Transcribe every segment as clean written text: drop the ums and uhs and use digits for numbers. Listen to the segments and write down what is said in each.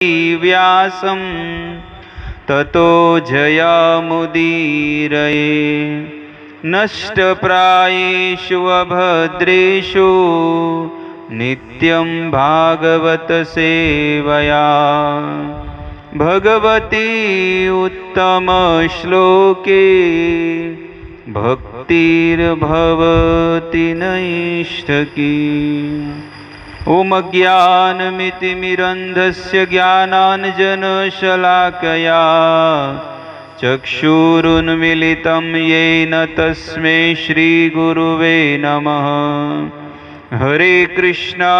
व्यासं ततो जयामुदीरये नष्टप्रायेषु अभद्रेषु नित्यं भागवत सेवया भगवती उत्तम श्लोके भक्तिर्भवति नैष्ठकी। ओम ज्ञानमितिमिरन्धस्य ज्ञानाञ्जनशलाकया चक्षुरुन्मीलितं येन तस्मै श्रीगुरुवे नमः। हरे कृष्णा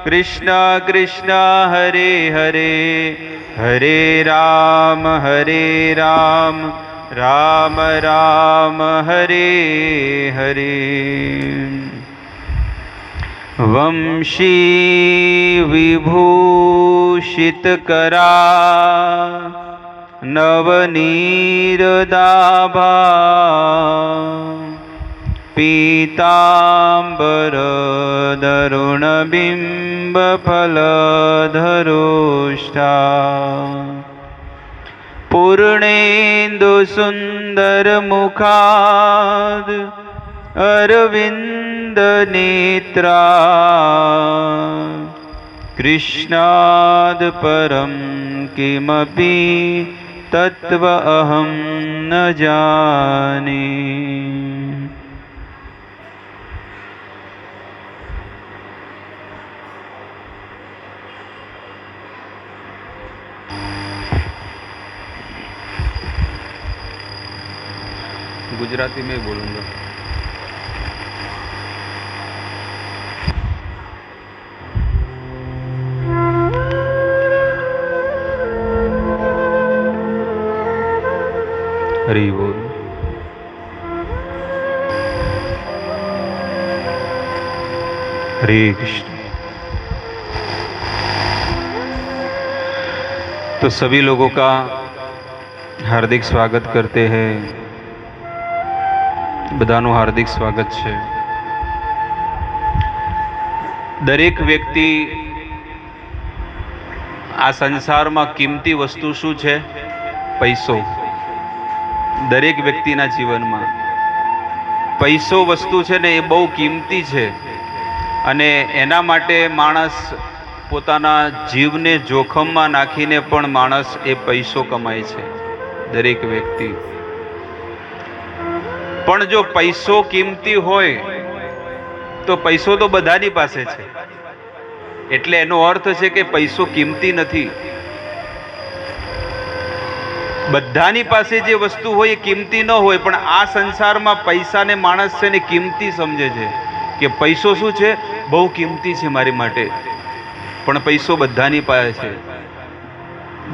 कृष्णा कृष्णा हरे हरे, हरे राम राम राम हरे हरे। वंशी विभूषितकरा नवनीरदाभा पीताम्बरदरुणबिम्बफलधरोष्ठा पूर्णेन्दुसुन्दरमुखाद् अरविन्दनेत्रा कृष्णाद् परं किमपि तत्त्व अहं न जाने। गुजराती में बोलूँगा। हरि बोल। हरे कृष्ण। तो सभी लोगों का हार्दिक स्वागत करते हैं। बधाનું हार्दिक स्वागत છે। દરેક વ્યક્તિ આ સંસારમાં કિંમતી વસ્તુ શું છે? પૈસો। દરેક વ્યક્તિના જીવનમાં પૈસો વસ્તુ છે ને, એ બહુ કિંમતી છે અને એના માટે માણસ પોતાના જીવને જોખમમાં નાખીને પણ માણસ એ પૈસો કમાય છે, દરેક વ્યક્તિ। પણ જો પૈસો કિંમતી હોય તો પૈસો તો બધાની પાસે છે, એટલે એનો અર્થ છે કે પૈસો કિંમતી નથી। બધાની પાસે જે વસ્તુ હોય એ કિંમતી ન હોય, પણ આ સંસારમાં પૈસાને માણસ છે ને કિંમતી સમજે છે કે પૈસો શું છે, બહુ કિંમતી છે મારી માટે। પણ પૈસો બધાની પાસે છે।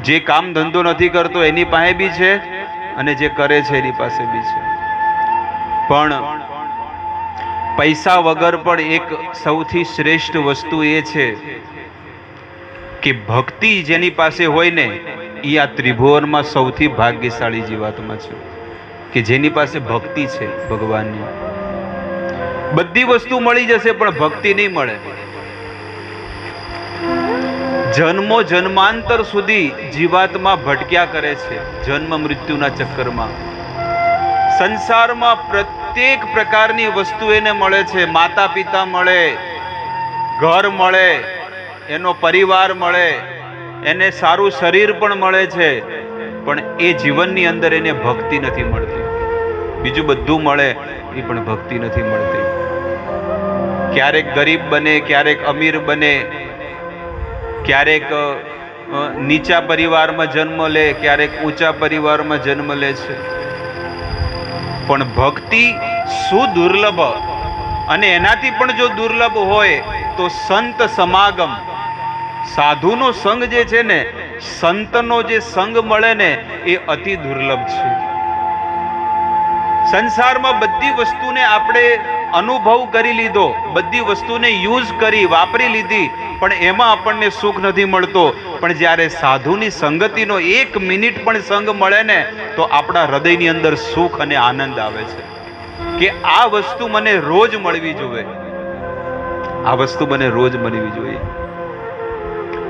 જે કામ ધંધો નથી કરતો એની પાસે બી છે અને જે કરે છે એની પાસે બી છે। પણ પૈસા વગર પણ એક સૌથી શ્રેષ્ઠ વસ્તુ એ છે કે ભક્તિ જેની પાસે હોય ને, એ આ ત્રિભુવનમાં સૌથી ભાગ્યશાળી જીવાત્મા છે કે જેની પાસે ભક્તિ છે ભગવાનની। બધી વસ્તુ મળી જશે પણ ભક્તિ નહીં મળે। જન્મો જન્માંતર સુધી જીવાત્મા ભટક્યા કરે છે જન્મ મૃત્યુના ચક્કરમાં। સંસારમાં પ્રત્યેક પ્રકારની વસ્તુ એને મળે છે। માતા પિતા મળે, ઘર મળે, એનો પરિવાર મળે, એને સારું શરીર પણ મળે છે, પણ એ જીવનની અંદર એને ભક્તિ નથી મળતી। બીજું બધું મળે એ પણ ભક્તિ નથી મળતી। ક્યારેક ગરીબ બને, ક્યારેક અમીર બને, ક્યારેક નીચા પરિવારમાં જન્મ લે, ક્યારેક ઊંચા પરિવારમાં જન્મ લે છે, પણ ભક્તિ શું દુર્લભ। અને એનાથી પણ જો દુર્લભ હોય તો સંત સમાગમ, સાધુનો સંગ જે છે ને, સંતનો જે સંગ મળે ને, એ અતિ દુર્લભ છે। સંસારમાં બધી વસ્તુને આપણે અનુભવ કરી લીધો, બધી વસ્તુને યુઝ કરી, વાપરી લીધી, પણ એમાં આપણને સુખ નથી મળતો। પણ જ્યારે સાધુની સંગતિનો 1 મિનિટ પણ સંગ મળે ને, તો આપણા હૃદયની અંદર સુખ અને આનંદ આવે છે કે આ વસ્તુ મને રોજ મળવી જોઈએ, આ વસ્તુ મને રોજ મળવી જોઈએ।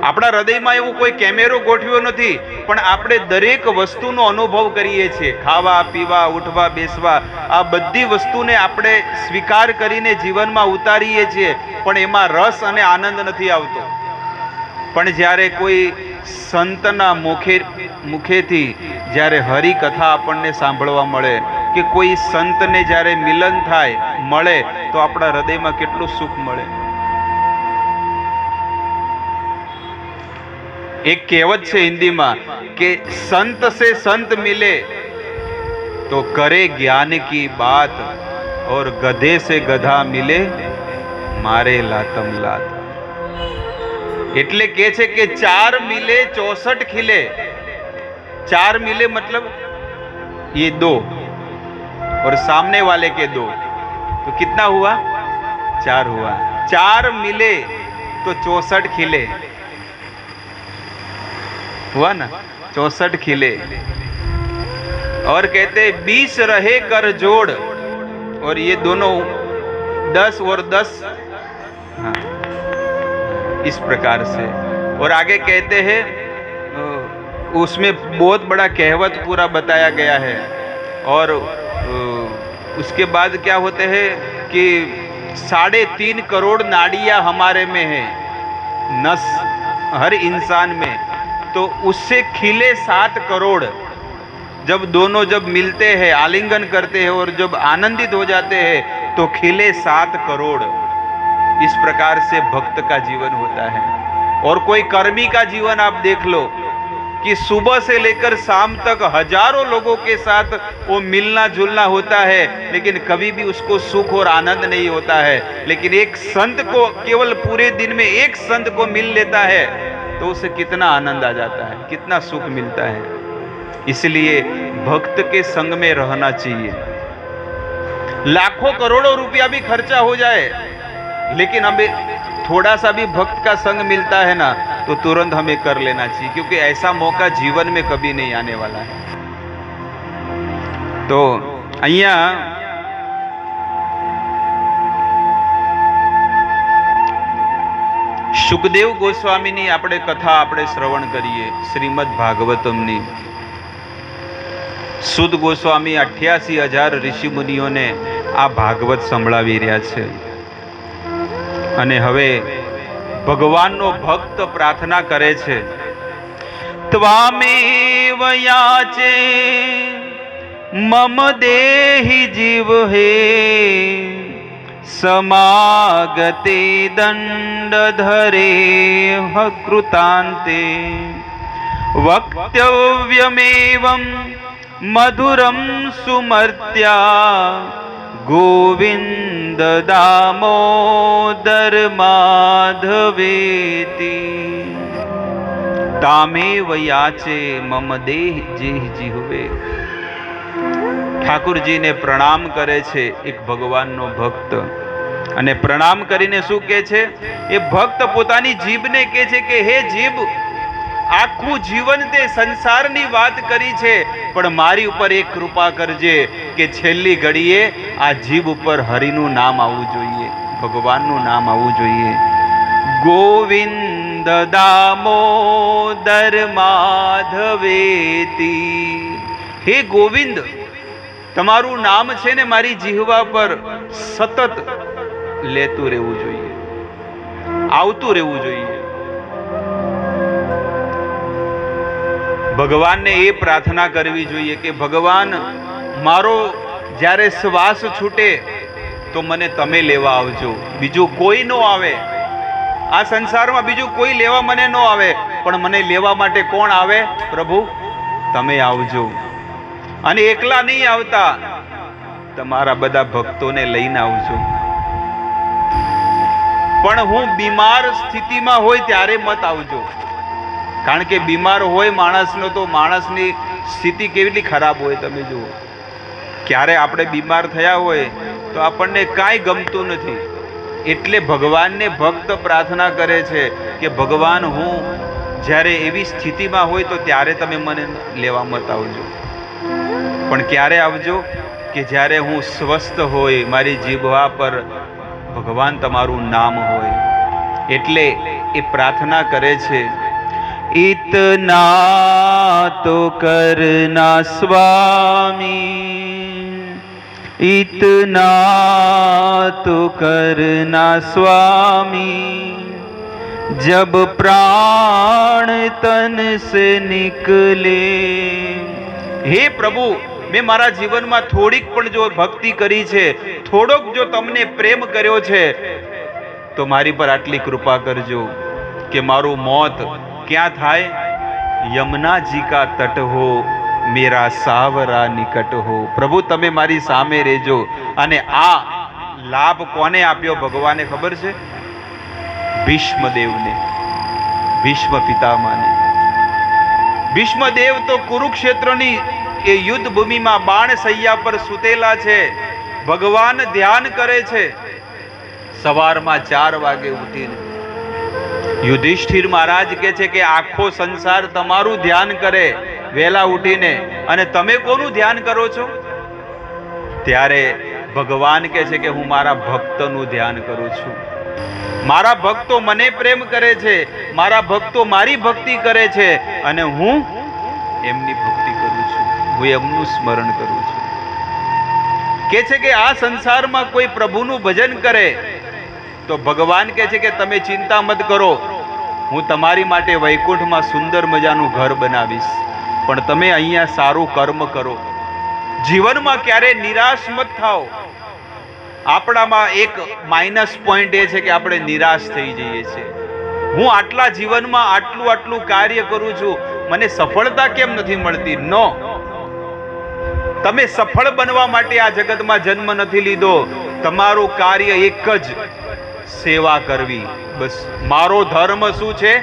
આપણા હૃદયમાં એવું કોઈ કેમેરો ગોઠવ્યો નથી, પણ આપણે દરેક વસ્તુનો અનુભવ કરીએ છીએ. ખાવા પીવા, ઉઠવા બેસવા, આ બધી વસ્તુને આપણે સ્વીકાર કરીને જીવનમાં ઉતારીએ છીએ, પણ એમાં રસ અને આનંદ નથી આવતો. પણ જ્યારે કોઈ સંતના મુખેથી જ્યારે હરિકથા આપણને સાંભળવા મળે, કે કોઈ સંતને જ્યારે મિલન થાય મળે, તો આપણા હૃદયમાં કેટલું સુખ મળે. એક કહેવત છે હિન્દીમાં કે સંત से संत मिले तो करे ज्ञान की बात और गधे से गधा मिले मारे लातम लात. એટલે કે છે કે 4 मिले 64 खिले. 4 मिले मतलब ये 2 और सामने वाले के 2, तो कितना हुआ? 4 हुआ. 4 मिले तो 64 खिले हुआ ना, 64 खिले. और कहते 20 रहे कर जोड़, और ये दोनों 10 और 10, हाँ, इस प्रकार से. और आगे कहते हैं, उसमें बहुत बड़ा कहवत पूरा बताया गया है. और उसके बाद क्या होते हैं कि 3.5 करोड़ नाड़ियाँ हमारे में है, नस हर इंसान में, तो उससे खिले 7 करोड़. जब दोनों जब मिलते हैं, आलिंगन करते हैं और जब आनंदित हो जाते हैं, तो खिले 7 करोड़. इस प्रकार से भक्त का जीवन होता है. और कोई कर्मी का जीवन आप देख लो कि सुबह से लेकर शाम तक हजारों लोगों के साथ वो मिलना जुलना होता है, लेकिन कभी भी उसको सुख और आनंद नहीं होता है. लेकिन एक संत को, केवल पूरे दिन में एक संत को मिल लेता है, तो उसे कितना आनंद आ जाता है, कितना सुख मिलता है. इसलिए भक्त के संग में रहना चाहिए. लाखों करोड़ों रुपया भी खर्चा हो जाए, लेकिन हमें थोड़ा सा भी भक्त का संग मिलता है ना, तो तुरंत हमें कर लेना चाहिए, क्योंकि ऐसा मौका जीवन में कभी नहीं आने वाला है. तो અહીંયા સુખદેવ ગોસ્વામીની આપણે કથા આપણે શ્રવણ કરીએ, શ્રીમદ ભાગવતમની. સુદ ગોસ્વામી 88,000 ઋષિ મુનિઓને આ ભાગવત સંભળાવી રહ્યા છે. અને હવે ભગવાનનો ભક્ત પ્રાર્થના કરે છે, ત્વામેવ યાચે મમ દેહી જીવ હે समागते दंडधरे कृतान्ते वक्तव्यमेवं मधुरं सुमर्त्या गोविंद दामोदर माधवेति तामेव याचे मम देह जेह जीवे. ઠાકુરજીને પ્રણામ કરે છે એક ભગવાનનો ભક્ત, અને પ્રણામ કરીને શું કહે છે? એ ભક્ત પોતાની જીભને કહે છે કે હે જીભ, આખું જીવન તે સંસારની વાત કરી છે, પણ મારી ઉપર એક કૃપા કરજે કે છેલ્લી ઘડીએ આ જીભ ઉપર હરિનું નામ આવવું જોઈએ, ભગવાનનું નામ આવવું જોઈએ. ગોવિંદ દામોદર માધવેતી. હે ગોવિંદ, તમારું નામ છે ને મારી જીહવા પર સતત લેતું રહેવું જોઈએ, આવતું રહેવું જોઈએ. ભગવાનને એ પ્રાર્થના કરવી જોઈએ કે ભગવાન, મારો જ્યારે શ્વાસ છૂટે તો મને તમે લેવા આવજો, બીજું કોઈ ન આવે. આ સંસારમાં બીજું કોઈ લેવા મને ન આવે, પણ મને લેવા માટે કોણ આવે? પ્રભુ તમે આવજો. અને એકલા નહીં આવતા, તમારા બધા ભક્તોને લઈને આવજો. પણ હું બીમાર સ્થિતિમાં હોય ત્યારે મત આવજો, કારણ કે બીમાર હોય માણસનો તો માણસની સ્થિતિ કેવી ખરાબ હોય. તમે જુઓ, ક્યારે આપણે બીમાર થયા હોય તો આપણને કાંઈ ગમતું નથી, એટલે ભગવાનને ભક્ત પ્રાર્થના કરે છે કે ભગવાન, હું જ્યારે એવી સ્થિતિમાં હોય તો ત્યારે તમે મને લેવા મત આવજો. પણ ક્યારે આવજો? કે જ્યારે હું સ્વસ્થ હોય, મારી જીભવા પર ભગવાન તમારું નામ હોય. એટલે એ પ્રાર્થના કરે છે, इतना तो करना स्वामी, इतना तो करना स्वामी, जब प्राण तन से निकले। हे प्रभु, મેં મારા જીવનમાં થોડીક પણ જો ભક્તિ કરી છે, થોડોક જો તમને પ્રેમ કર્યો છે, તો મારી પર આટલી કૃપા કરજો કે મારું મોત ક્યાં થાય? યમુનાજી કા તટ હો, મેરા સાવરા નિકટ હો. પ્રભુ તમે મારી સામે રહેજો. અને આ લાભ કોને આપ્યો ભગવાને ખબર છે? ભીષ્મદેવને, ભીષ્મ પિતામહને. ભીષ્મદેવ તો કુરુક્ષેત્રની એ યુદ્ધ ભૂમિમાં બાણ સૈયા પર સૂતેલા છે. ભગવાન ધ્યાન કરે છે. સવારમાં 4 વાગે ઉઠીને યુધિષ્ઠિર મહારાજ કહે છે કે આખો સંસાર તમારું ધ્યાન કરે વહેલા ઉઠીને, અને તમે કોનું ધ્યાન કરો છો? ત્યારે ભગવાન કહે છે કે હું મારા ભક્તનું ધ્યાન કરું છું. મારા ભક્તો મને પ્રેમ કરે છે, મારા ભક્તો મારી ભક્તિ કરે છે, અને હું એમની ભક્તિ કરું છું, હું એમનું સ્મરણ કરું છું. કહે છે કે આ સંસારમાં કોઈ પ્રભુનું ભજન કરે તો ભગવાન કહે છે કે તમે ચિંતા મત કરો, હું તમારી માટે વૈકુંઠમાં સુંદર મજાનું ઘર બનાવીશ, પણ તમે અહીંયા સારું કર્મ કરો. જીવનમાં ક્યારે નિરાશ મત થાઓ. આપણામાં એક માઇનસ પોઈન્ટ એ છે કે આપણે નિરાશ થઈ જઈએ છીએ. હું આટલા જીવનમાં આટલું કાર્ય કરું છું, મને સફળતા કેમ નથી મળતી? નો, તમે સફળ બનવા માટે આ જગતમાં જન્મ નથી લીધો. તમારું કાર્ય એક જ, સેવા કરવી. બસ મારો ધર્મ શું છે?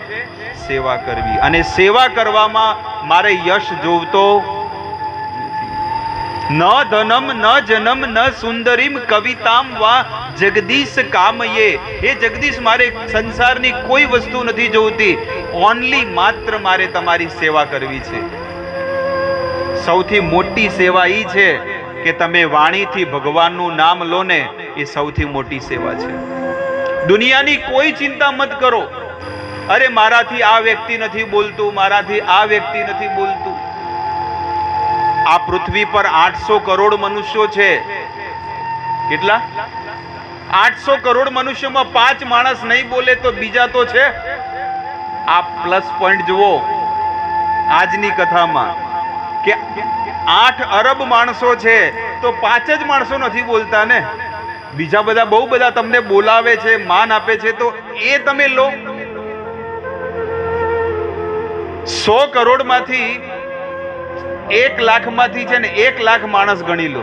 સેવા કરવી. અને સેવા કરવામાં મારે યશ જોવતો ન ધનમ ન જનમ ન સુંદરીમ કવિતામ વા જગદીશ કામયે. હે જગદીશ, મારે સંસારની કોઈ વસ્તુ નથી જોઈતી, ઓનલી માત્ર મારે તમારી સેવા કરવી છે. સૌથી મોટી સેવા એ છે કે તમે વાણીથી ભગવાનનું નામ લો ને, એ સૌથી મોટી સેવા છે. દુનિયાની કોઈ ચિંતા મત કરો. અરે મારાથી આ વ્યક્તિ નથી બોલતું, મારાથી આ વ્યક્તિ નથી બોલતું. આ પૃથ્વી પર 800 કરોડ મનુષ્યો છે. કેટલા? 800 કરોડ મનુષ્યોમાં 5 માણસ નહીં બોલે તો બીજા તો છે. આ પ્લસ પોઈન્ટ જુઓ આજની કથામાં કે 8 અરબ માણસો છે તો 5 જ માણસો નથી બોલતા ને. બીજા બધા બહુ બધા તમને બોલાવે છે, માન આપે છે, તો એ તમે લો. 100 કરોડ માંથી 1 લાખ માંથી છે ને 1 લાખ માણસ ગણી લો.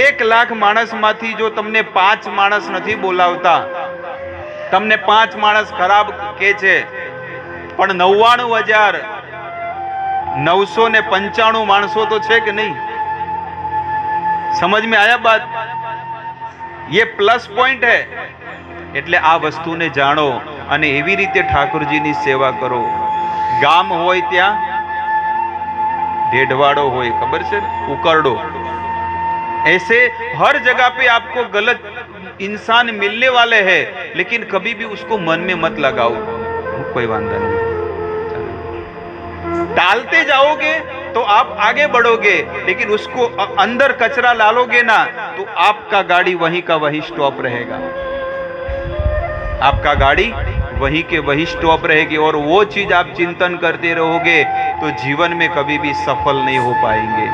1 લાખ માણસ માંથી જો તમને 5 માણસ નથી બોલાવતા, તમને 5 માણસ ખરાબ કે છે, પણ 99,995 માણસો તો છે કે નહીં? સમજ में आया बात? ये प्लस पॉइंट है. એટલે આ વસ્તુને જાણો અને એવી રીતે ઠાકોરજીની સેવા કરો. ગામ હોય ત્યાં ઢેઢવાડો હોય, ખબર છે, ઉકરડો. ऐसे हर जगह पे आपको गलत इंसान मिलने वाले हैं, लेकिन कभी भी उसको मन में मत लगाओ. कोई वांदा नहीं. टालते जाओगे तो आप आगे बढ़ोगे, लेकिन उसको अंदर कचरा डालोगे ना तो आपका गाड़ी वहीं का वहीं स्टॉप रहेगा. आपका गाड़ी वहीं के वहीं स्टॉप रहेगी, और वो चीज आप चिंतन करते रहोगे तो जीवन में कभी भी सफल नहीं हो पाएंगे.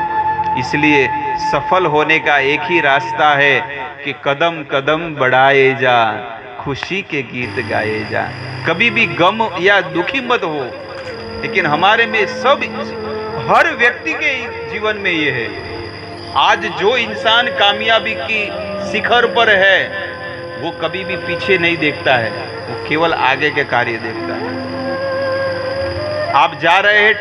इसलिए सफल होने का एक ही रास्ता है कि कदम कदम बढ़ाए जा, खुशी के गीत गाए जा. कभी भी गम या दुखी मत हो. लेकिन हमारे में सब, हर व्यक्ति के जीवन में ये है. आज जो इंसान कामयाबी की शिखर पर है वो कभी भी पीछे नहीं देखता है, वो केवल आगे के कार्य देखता है. आप जा रहे हैं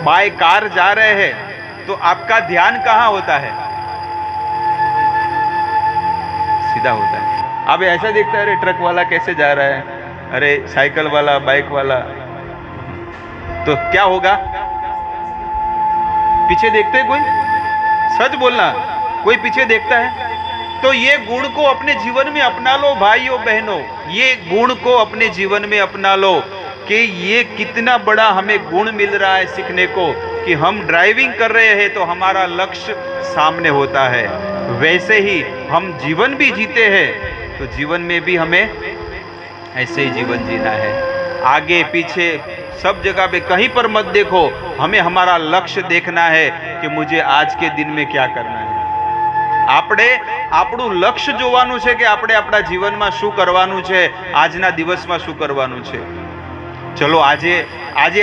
बाय कार जा रहे हैं तो आपका ध्यान कहाँ होता है? सीधा होता है. आप ऐसा देखता है अरे ट्रक वाला कैसे जा रहा है, अरे साइकिल वाला, बाइक वाला, तो क्या होगा? पीछे देखते कोई? सच बोलना, कोई पीछे देखता है? तो ये गुण को अपने जीवन में अपना लो भाइयों बहनों, ये गुण को अपने जीवन में अपना लो कि ये कितना बड़ा हमें गुण मिल रहा है सीखने को कि हम ड्राइविंग कर रहे हैं तो हमारा लक्ष्य सामने होता है। वैसे ही हम जीवन भी जीते हैं तो जीवन में भी हमें ऐसे ही जीवन जीना है। आगे पीछे सब जगह पे कहीं पर मत देखो, हमें हमारा लक्ष्य देखना है कि मुझे आज के दिन में क्या करना है। આપણે આપણું લક્ષ્ય જોવાનું છે કે આપણે આપણા જીવનમાં શું કરવાનું છે, આજના દિવસમાં શું કરવાનું છે। ચલો આજે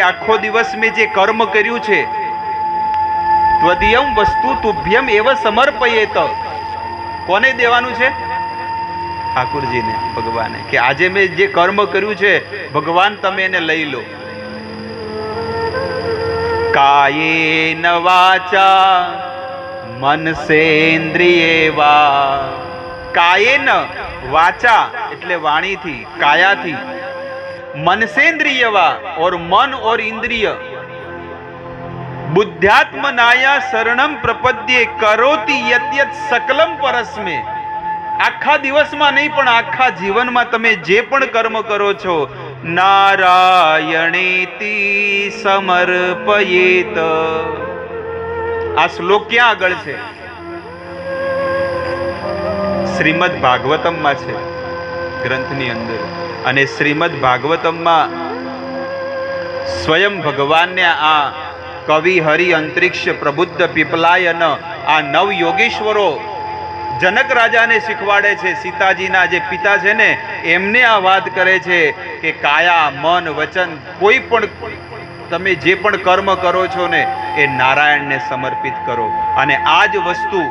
આખો દિવસ મેં જે કર્મ કર્યું છે, ત્વદીયમ વસ્તુ તુભ્યમ એવ સમર્પયેત, કોને દેવાનું છે? ઠાકુરજીને, ભગવાને, કે આજે મેં જે કર્મ કર્યું છે ભગવાન તમે એને લઈ લો। કાયેન વાચા મનસેન્દ્રિયે વા, કાયેન વાચા એટલે વાણીથી, કાયાથી, मनसेन्द्रिय वा और मन और इंद्रिय, बुद्ध्यात्मनाया शरणम प्रपद्ये करोति यत् यत् सकलम परस्मे। आखा दिवस में नहीं पण आखा जीवन में तमे जे पण कर्म करो छो नारायणेति समर्पयेत। आ श्लोक क्या आगळ छे? श्रीमद् भागवतम में छे, ग्रंथनी अंदर। અને શ્રીમદ ભાગવતમમાં સ્વયં ભગવાનને આ કવિ હરિ અંતરિક્ષ પ્રબુદ્ધ પીપલાયન આ નવ યોગેશ્વરો જનક રાજાને શીખવાડે છે। સીતાજીના જે પિતા છે ને એમને આ વાત કરે છે કે કાયા મન વચન કોઈ પણ તમે જે પણ કર્મ કરો છો ને એ નારાયણને સમર્પિત કરો। અને આ જ વસ્તુ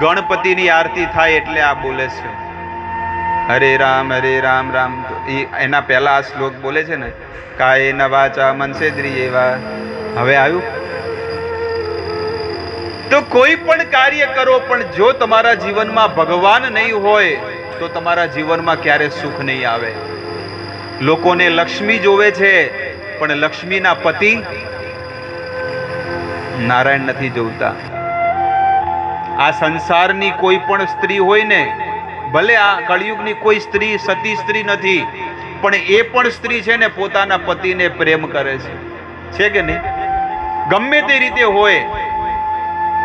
ગણપતિની આરતી થાય એટલે આ બોલે છે, હરે રામ રામ। તો એના પહેલા આ શ્લોક બોલે છે ને, કાયેન વાચા મનસેન્દ્રિયે વા। હવે આવ્યું તો કોઈ પણ કાર્ય કરો પણ જો તમારા જીવનમાં ભગવાન નહીં હોય તો તમારા જીવનમાં ક્યારે સુખ નહીં આવે। લોકોને લક્ષ્મી જોવે છે પણ લક્ષ્મીના પતિ નારાયણ નથી જોતા। આ સંસારની કોઈ પણ સ્ત્રી હોય ને, ભલે આ કળિયુગની કોઈ સ્ત્રી સતી સ્ત્રી નથી, પણ એ પણ સ્ત્રી છે ને પોતાના પતિને પ્રેમ કરે છે કે નહીં? ગમે તે રીતે હોય,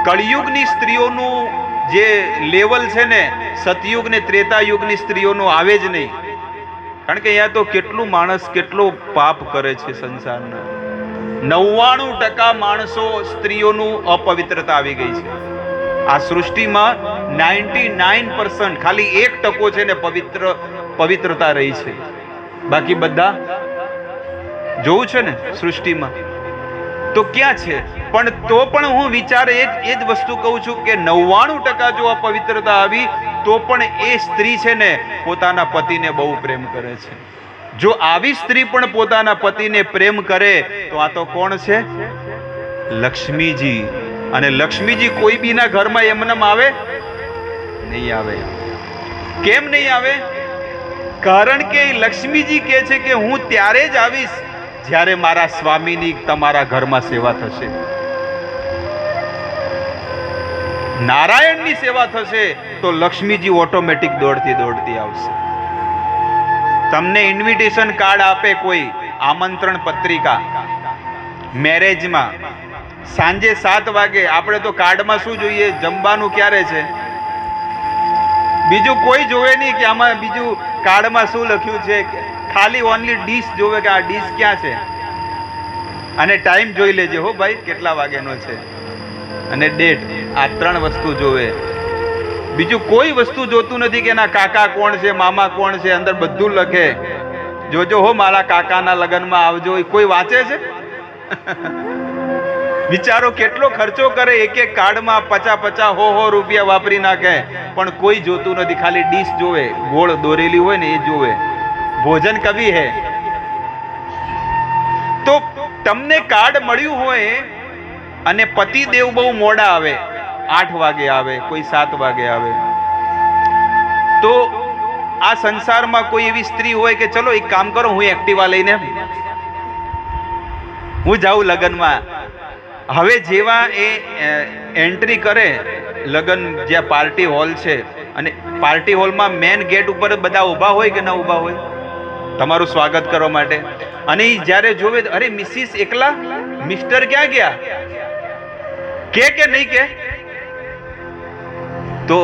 કળિયુગની સ્ત્રીઓનું જે લેવલ છે ને સતયુગ ને ત્રેતાયુગની સ્ત્રીઓનું આવે જ નહીં। કારણ કે અહીંયા તો કેટલું માણસ કેટલો પાપ કરે છે સંસારના। 99% માણસો સ્ત્રીઓનું અપવિત્રતા આવી ગઈ છે આ સૃષ્ટિમાં। 99% ખાલી 1% છે ને પવિત્રતા રહી છે, બાકી બધા જોવું છે ને સૃષ્ટિમાં તો ક્યાં છે? પણ તો પણ હું વિચારે એ જ વસ્તુ કહું છું કે 99% જો અપવિત્રતા આવી તો પણ એ સ્ત્રી છે ને પોતાના પતિને બહુ પ્રેમ કરે છે। જો આવી સ્ત્રી પણ પોતાના પતિને પ્રેમ કરે તો આ તો કોણ છે? લક્ષ્મીજી। અને લક્ષ્મીજી કોઈ બીના ઘરમાં એમનેમ આવે નહીં આવે। કેમ નહીં આવે? કારણ કે લક્ષ્મીજી કહે છે કે હું ત્યારે જ આવીશ જ્યારે મારા સ્વામીની તમારા ઘરમાં સેવા થશે, નારાયણની સેવા થશે તો લક્ષ્મીજી ઓટોમેટિક દોડતી આવશે। તમને ઇન્વિટેશન કાર્ડ આપે કોઈ, આમંત્રણ પત્રિકા મેરેજમાં, સાંજે 7 વાગે, આપણે તો કાર્ડમાં શું જોઈએ? જમવાનું ક્યારે છે, બીજું કોઈ જોવે નહીં કે આમાં બીજું કાર્ડમાં શું લખ્યું છે, ખાલી ઓનલી ડીશ જોવે કે આ ડીશ ક્યાં છે, અને ટાઈમ જોઈ લેજે હો ભાઈ કેટલા વાગ્યાનો છે, અને ડેટ। આ 3 વસ્તુ જોવે, બીજું કોઈ વસ્તુ જોતું નથી કે એના કાકા કોણ છે, મામા કોણ છે, અંદર બધું લખે। જોજો હો મારા કાકાના લગ્નમાં આવજો, કોઈ વાંચે છે? વિચારો કેટલો ખર્ચો કરે, એક કાર્ડમાં 50 100 રૂપિયા વાપરી નાખે, પણ કોઈ જોતું નથી, ખાલી ડીશ જોવે, ગોળ દોરેલી હોય ને એ જોવે। ભોજન કવિ હે તો તમને કાર્ડ મળ્યું હોય અને પતિદેવ બહુ મોડા આવે, 8 વાગે આવે, કોઈ 7 વાગે આવે, તો આ સંસારમાં કોઈ એવી સ્ત્રી હોય કે ચલો એક કામ કરો, હું એક્ટિવા લઈને હું જાઉં લગ્નમાં। હવે જેવા એ એન્ટ્રી કરે લગ્ન જ્યાં પાર્ટી હોલ છે અને પાર્ટી હોલમાં મેન ગેટ ઉપર બધા ઊભા હોય કે ના ઊભા હોય તમારું સ્વાગત કરવા માટે, અને જ્યારે જોવે અરે મિસિસ એકલા, મિસ્ટર ક્યાં ગયા, કે નહીં કે, તો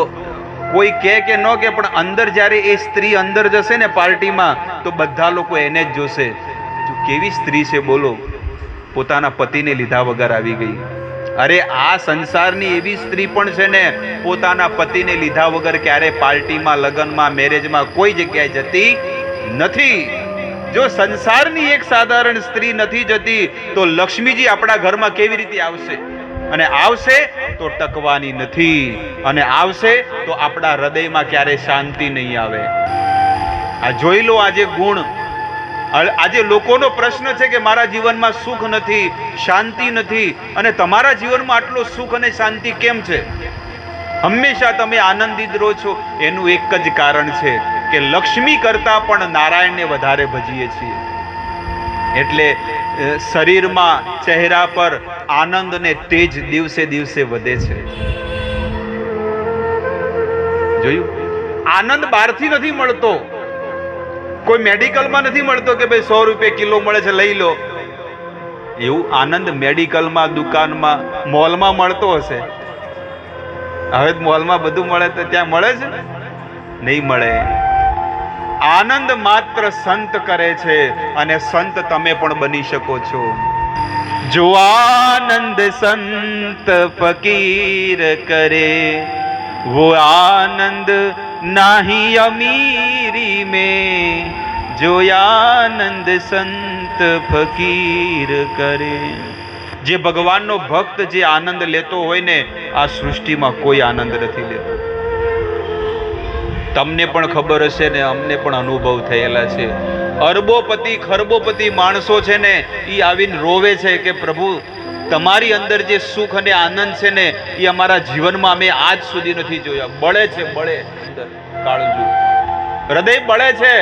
કોઈ કે ન કે, પણ અંદર જ્યારે એ સ્ત્રી અંદર જશે ને પાર્ટીમાં, તો બધા લોકો એને જ જોશે. કેવી સ્ત્રી છે બોલો, પોતાના પતિને લીધા વગર આવી ગઈ. અરે આ સંસારની એવી સ્ત્રી પણ છે ને, પોતાના પતિને લીધા વગર ક્યારે પાર્ટીમાં, લગ્નમાં, મેરેજમાં કોઈ જગ્યાએ જતી નથી. જો સંસારની એક સાધારણ સ્ત્રી નથી જતી, તો લક્ષ્મીજી આપણા ઘરમાં કેવી રીતે આવશે? અને આવશે તો ટકવાની નથી, અને આવશે તો આપણા હૃદયમાં ક્યારે શાંતિ નહીં આવે. આ જોઈ લો આજે ગુણ. આજે લોકોનો પ્રશ્ન છે કે મારા જીવનમાં સુખ નથી, શાંતિ નથી, અને તમારા જીવનમાં આટલો સુખ અને શાંતિ કેમ છે? હંમેશા તમે આનંદિત રહો છો. એનું એક જ કારણ છે કે લક્ષ્મી કરતા પણ નારાયણને વધારે ભજીએ છીએ. એટલે શરીરમાં, ચહેરા પર આનંદ અને તેજ દિવસે દિવસે વધે છે. જોયું? આનંદ બહારથી નથી મળતો, કોઈ મેડિકલમાં નથી મળતો કે ભાઈ 100 રૂપિયા કિલો મળે છે લઈ લો. એવું આનંદ મેડિકલમાં, દુકાનમાં, મોલમાં મળતો હશે. હવે મોલમાં બધું મળે તો ત્યાં મળે છે? નહીં મળે. આનંદ માત્ર સંત કરે છે, અને સંત તમે પણ બની શકો છો. જો આનંદ સંત ફકીર કરે, वो आनंद नाही अमीरी में, जो आनंद संत फकीर करे. જે ભગવાનનો ભક્ત જે આનંદ લેતો હોય ને, આ સૃષ્ટિમાં કોઈ આનંદ નથી લેતો. તમને પણ ખબર હશે ને, અમને પણ અનુભવ થયેલા છે. અરબોપતિ ખરબોપતિ માણસો છે ને, એ આવીને રોવે છે કે પ્રભુ તમારી અંદર જે સુખ અને આનંદ છે ને, એ અમારા જીવનમાં અમે આજ સુધી નથી જોયા. બળે છે, બળે અંદર કાળજુ, હૃદય બળે છે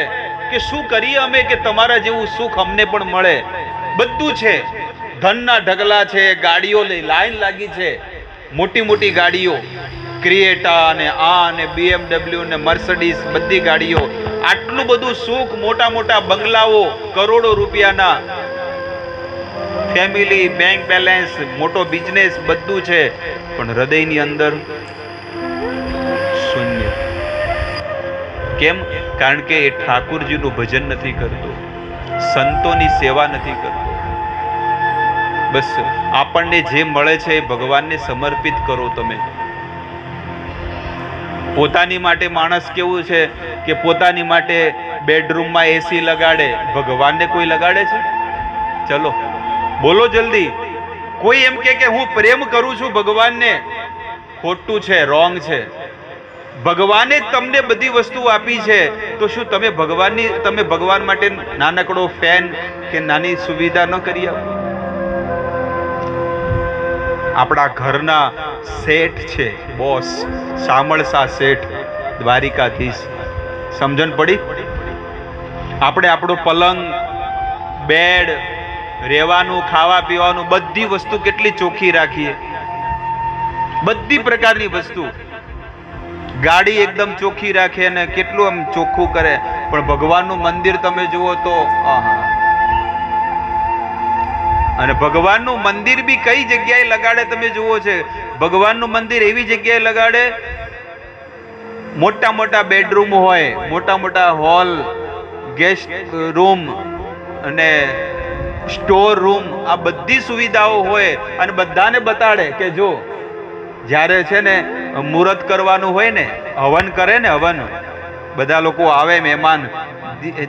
કે શું કરીએ અમે કે તમારા જેવું સુખ અમને પણ મળે. બધું છે, ધનના ઢગલા છે, ગાડીઓ લઈ લાઈન લાગી છે, મોટી મોટી ગાડીઓ, ક્રિએટા અને આ ને BMW ને મર્સિડીઝ, બધી ગાડીઓ, આટલું બધું સુખ, મોટા મોટા બંગલાઓ, કરોડો રૂપિયાના, ફેમિલી, બેંક બેલેન્સ, મોટો બિઝનેસ, બધું છે, પણ હૃદયની અંદર શૂન્ય. કેમ? કારણ કે એ ઠાકુરજીનું ભજન નથી કરતો, સંતોની સેવા નથી કરતો. બસ આપણને જે મળે છે એ ભગવાનને સમર્પિત કરો. તમે પોતાની માટે, માણસ કેવું છે કે પોતાની માટે બેડરૂમમાં એસી લગાડે, ભગવાનને કોઈ લગાડે છે? ચલો બોલો જલ્દી. કોઈ એમ કે હું પ્રેમ કરું છું ભગવાનને, ખોટું છે, રોંગ છે. ભગવાને તમને બધી વસ્તુ આપી છે, તો શું તમે ભગવાન માટે નાનકડો ફેન કે નાની સુવિધા ન કરી આપો? આપણા ઘરના શેઠ છે, બોસ, શામળસા શેઠ, દ્વારિકાધીશ. સમજણ પડી? આપણે આપણો પલંગ, બેડ, રહેવાનું, ખાવા પીવાનું, બધી વસ્તુ કેટલી ચોખ્ખી રાખીએ, બધી પ્રકારની વસ્તુ. ગાડી એકદમ ચોખ્ખી રાખે અને કેટલું આમ ચોખ્ખું કરે. પણ ભગવાનનું મંદિર તમે જુઓ તો, અને ભગવાનનું મંદિર બી કઈ જગ્યાએ લગાડે તમે જુઓ છે? ભગવાનનું મંદિર એવી જગ્યાએ લગાડે, મોટા મોટા બેડરૂમ હોય, મોટા મોટા હોલ, ગેસ્ટ રૂમ અને સ્ટોર રૂમ, આ બધી સુવિધાઓ હોય, અને બધાને બતાડે કે જો જ્યારે છે ને મુહૂર્ત કરવાનું હોય ને, હવન કરે ને, હવન, બધા લોકો આવે, મહેમાન,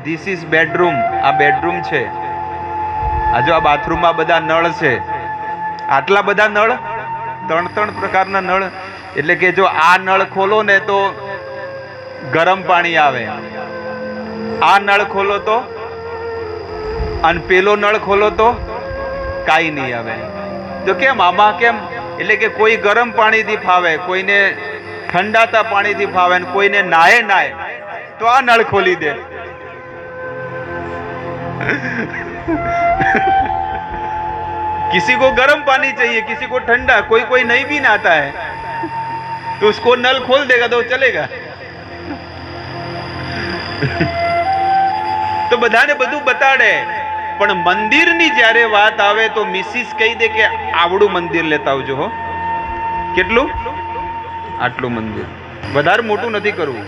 ધીસ ઇઝ બેડરૂમ, આ બેડરૂમ છે. આ જો આ બાથરૂમમાં બધા નળ છે, આટલા બધા નળ, 3 પ્રકારના નળ. એટલે કે જો આ નળ ખોલો ને તો ગરમ પાણી આવે, આ નળ ખોલો તો, અને પેલો નળ ખોલો તો કાંઈ નહીં આવે. તો કેમ આમાં કેમ? એટલે કે કોઈ ગરમ પાણીથી ફાવે, કોઈને ઠંડાતા પાણીથી ફાવે, કોઈને નાય તો આ નળ ખોલી દે. किसी को गर्म पानी चाहिए, किसी को ठंडा, कोई नहीं भी नहाता है. तो उसको नल खोल देगा तो चलेगा. તો બધાને બધું બતાડે, પણ મંદિરની જ્યારે વાત આવે તો મિસિસ કહી દે કે આવડું મંદિર લેતા આવજો હો. કેટલું? આટલું મંદિર, વધારે મોટું નથી કરવું.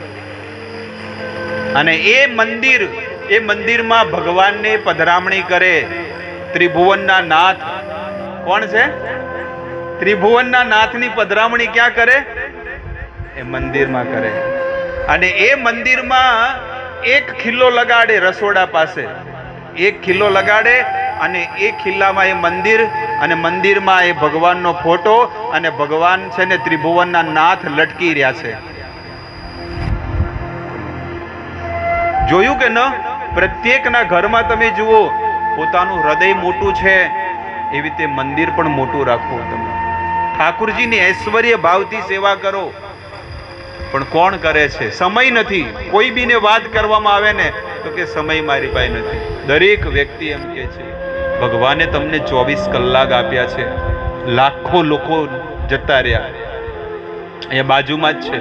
અને એ મંદિરમાં ભગવાનને પધરામણી કરે. ત્રિભુવનના નાથ કોણ છે? ત્રિભુવનના નાથની પધરામણી ક્યાં કરે? એ મંદિરમાં કરે. અને એ મંદિરમાં એક ખિલ્લો લગાડે રસોડા પાસે, એક ખિલ્લો લગાડે અને એ ખિલ્લામાં એ મંદિર, અને મંદિરમાં એ ભગવાનનો ફોટો, અને ભગવાન છે ને ત્રિભુવનના નાથ લટકી રહ્યા છે. જોયું કે ન? પ્રત્યેકના ઘરમાં તમે જુઓ, પોતાનું હૃદય મોટું છે, એવી રીતે મંદિર પણ મોટું રાખવું. તમે ઠાકુરજીની ઐશ્વર્ય ભાવથી સેવા કરો. પણ કોણ કરે છે? સમય નથી. કોઈ બીને વાત કરવામાં આવે ને તો કે સમય મારી પાસે નથી. દરેક વ્યક્તિ એમ કે છે ભગવાને તમને 24 કલાક આપ્યા છે, લાખો લોકો જતા રહ્યા. અહીંયા બાજુમાં જ છે,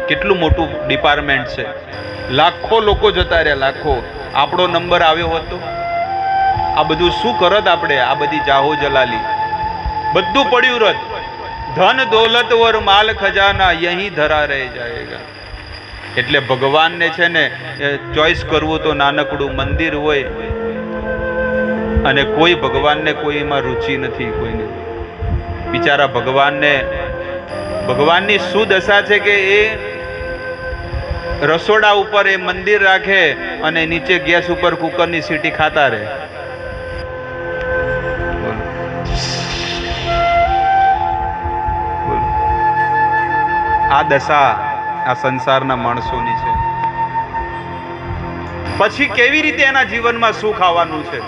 કેટલું મોટું ડિપાર્ટમેન્ટ છે, લાખો લોકો જતા રહ્યા, લાખો. આપણો નંબર આવ્યો હોત તો આ બધું શું કરત આપણે? આ બધી જાહો જલાલી બધું પડ્યું રત. ધન દોલત ઓર માલ ખજાના યહી ધરા રહે જાયેગા. એટલે ભગવાનને છે ને ચોઈસ કરવું તો નાનકડું મંદિર હોય, અને કોઈ ભગવાનને કોઈમાં રુચિ નથી. કોઈને બિચારા ભગવાનની શું દશા છે કે એ રસોડા ઉપર એ મંદિર રાખે અને નીચે ગેસ ઉપર કુકરની સીટી ખાતા રહે. આ દશા આ સંસારના માણસોની છે. પછી કેવી રીતે એના જીવનમાં સુખ આવવાનું છે?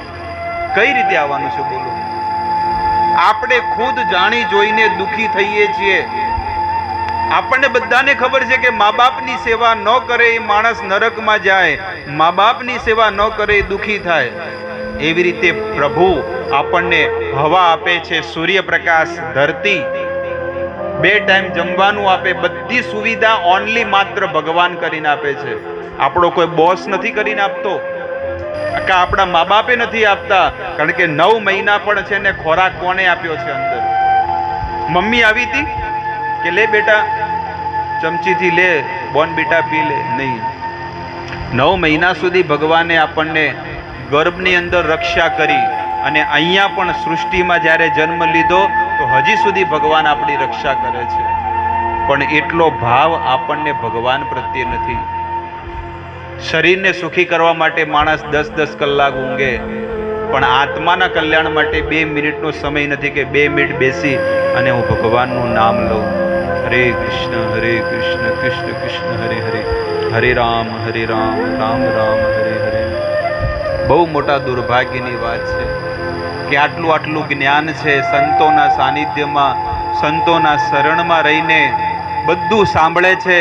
કઈ રીતે આવવાનું છે? બોલો. આપણે ખુદ જાણી જોઈને દુખી થઈએ છીએ. આપણને બધાને ખબર છે કે મા બાપની સેવા ન કરે એ માણસ નરકમાં જાય, મા બાપની સેવા ન કરે એ દુખી થાય. એવી રીતે પ્રભુ આપણને હવા આપે છે, સૂર્યપ્રકાશ, ધરતી, 2 ટાઈમ જમવાનું આપે. બધી સુવિધા ઓનલી માત્ર ભગવાન કરીને આપે છે. આપણો કોઈ બોસ નથી કરીને આપતો, કે આપણા મા બાપે નથી આપતા. કારણ કે 9 મહિના પણ છે ને ખોરાક કોને આપ્યો છે અંદર? મમ્મી આવી હતી કે લે બેટા ચમચીથી લે, બોર્નવિટા પી લે? નહીં. 9 મહિના સુધી ભગવાને આપણને ગર્ભની અંદર રક્ષા કરી, અને અહીંયા પણ સૃષ્ટિમાં જ્યારે જન્મ લીધો તો હજી સુધી ભગવાન આપણી રક્ષા કરે છે. પણ એટલો ભાવ આપણને ભગવાન પ્રત્યે નથી. શરીરને સુખી કરવા માટે માણસ 10-10 કલાક ઊંઘે, પણ આત્માના કલ્યાણ માટે 2 મિનિટનો સમય નથી કે 2 મિનિટ બેસી અને હું ભગવાનનું નામ લઉં. હરે કૃષ્ણ કૃષ્ણ કૃષ્ણ હરે હરે, હરે રામ રામ રામ હરે હરે. બહુ મોટા દુર્ભાગ્યની વાત છે કે આટલું જ્ઞાન છે, સંતોના સાનિધ્યમાં, સંતોના શરણમાં રહીને બધું સાંભળે છે,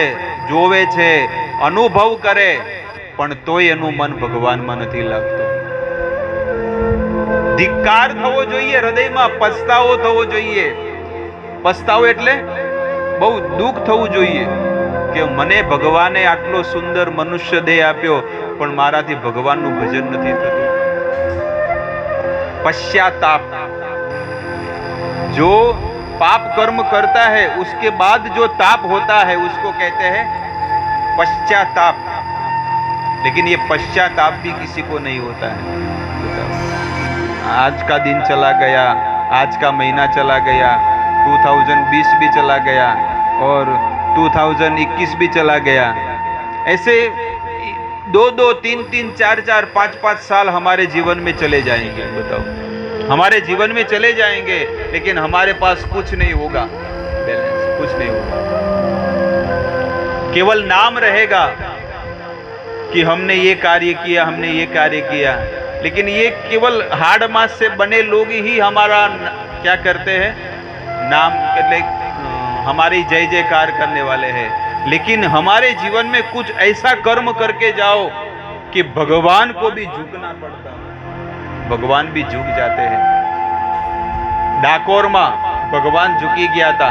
જોવે છે, અનુભવ કરે, પણ તોય એનું મન ભગવાનમાં નથી લાગતું. ધિક્કાર થવો જોઈએ હૃદયમાં, પસ્તાવો થવો જોઈએ. પસ્તાવો એટલે બહુ દુઃખ થવું જોઈએ કે મને ભગવાને આટલો સુંદર મનુષ્ય દેહ આપ્યો, પણ મારાથી ભગવાનનું ભજન નથી થતું. पश्चाताप, जो पाप कर्म करता है उसके बाद जो ताप होता है उसको कहते हैं पश्चाताप. लेकिन ये पश्चाताप भी किसी को नहीं होता है. आज का दिन चला गया, आज का महीना चला गया, 2020 भी चला गया और 2021 भी चला गया. ऐसे 2-2, 3-3, 4-4, 5-5 साल हमारे जीवन में चले जाएंगे. बताओ, हमारे जीवन में चले जाएंगे, लेकिन हमारे पास कुछ नहीं होगा, बैलेंस कुछ नहीं होगा. केवल नाम रहेगा कि हमने ये कार्य किया, हमने ये कार्य किया, लेकिन ये केवल हाड़ मास से बने लोग ही हमारा क्या करते हैं, नाम हमारी जय जयकार करने वाले हैं. लेकिन हमारे जीवन में कुछ ऐसा कर्म करके जाओ कि भगवान को भी झुकना पड़ता है. भगवान भी झुक जाते हैं. डाकोर में भगवान झुकी गया था,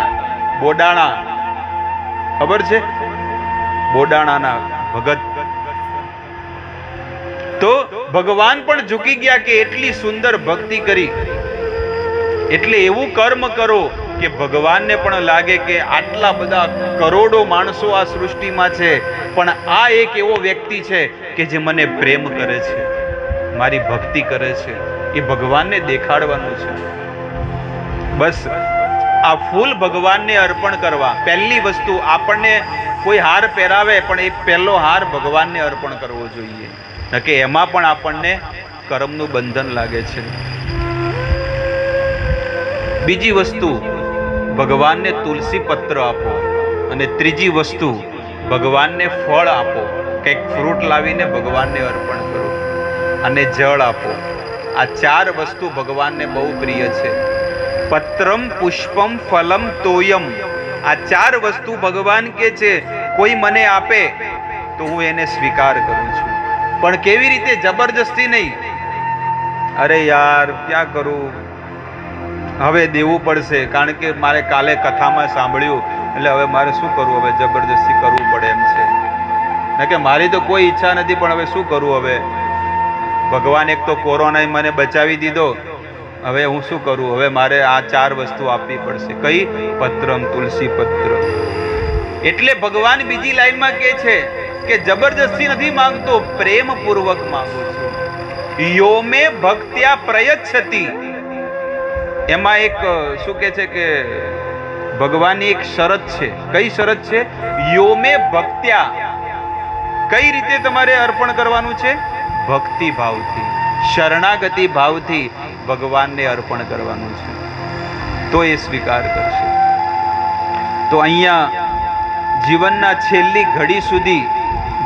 बोडाणा ખબર છે? બોડાણાના ભગત. તો ભગવાન પણ ઝૂકી ગયા કે એટલી સુંદર ભક્તિ કરી, એટલે એવું કર્મ કરો કે ભગવાનને પણ લાગે કે આટલા બધા કરોડો માણસો આ સૃષ્ટિમાં છે, પણ આ એક એવો વ્યક્તિ છે કે જે મને પ્રેમ કરે છે, મારી ભક્તિ કરે છે. એ ભગવાનને દેખાડવાનું છે. બસ આ ફૂલ ભગવાનને અર્પણ કરવા. પહેલી વસ્તુ, આપણને કોઈ હાર પહેરાવે પણ એ પહેલો હાર ભગવાનને અર્પણ કરવો જોઈએ, નકે એમાં પણ આપણને કર્મનું બંધન લાગે છે. બીજી વસ્તુ, ભગવાનને તુલસી પત્ર આપો. અને ત્રીજી વસ્તુ, ભગવાનને ફળ આપો. કંઈક ફ્રૂટ લાવીને ભગવાનને અર્પણ કરો. અને જળ આપો. આ 4 વસ્તુ ભગવાનને બહુ પ્રિય છે. પત્રમ પુષ્પમ ફલમ તોયમ. આ 4 વસ્તુ ભગવાન કે છે કોઈ મને આપે તો હું એને સ્વીકાર કરું છું. પણ કેવી રીતે? જબરજસ્તી નહીં. અરે યાર ક્યાં કરું, હવે દેવું પડશે, કારણ કે મારે કાલે કથામાં સાંભળ્યું, એટલે હવે મારે શું કરવું, હવે જબરજસ્તી કરવું પડે એમ છે. ના કે મારી તો કોઈ ઈચ્છા નથી, પણ હવે શું કરું. હવે ભગવાન એક તો કોરોનાએ મને બચાવી દીધો, હવે હું શું કરું, હવે મારે આ 4 વસ્તુ આપવી પડશે. કઈ? પત્રમ, તુલસી પત્ર. એટલે ભગવાન બીજી લાઈનમાં કહે છે કે જબરજસ્તી નથી માંગતો, પ્રેમપૂર્વક માંગુ છું. યો મે ભક્ત્યા પ્રયચ્છતિ. એમાં એક શું કહે છે કે ભગવાનની એક શરત છે. કઈ શરત છે? યો મે ભક્ત્યા. કઈ રીતે તમારે અર્પણ કરવાનું છે? ભક્તિ ભાવથી, શરણાગતિ ભાવથી ભગવાનને અર્પણ કરવાનું છે, તો એ સ્વીકાર કરશે. તો અહીંયા જીવનના છેલ્લી ઘડી સુધી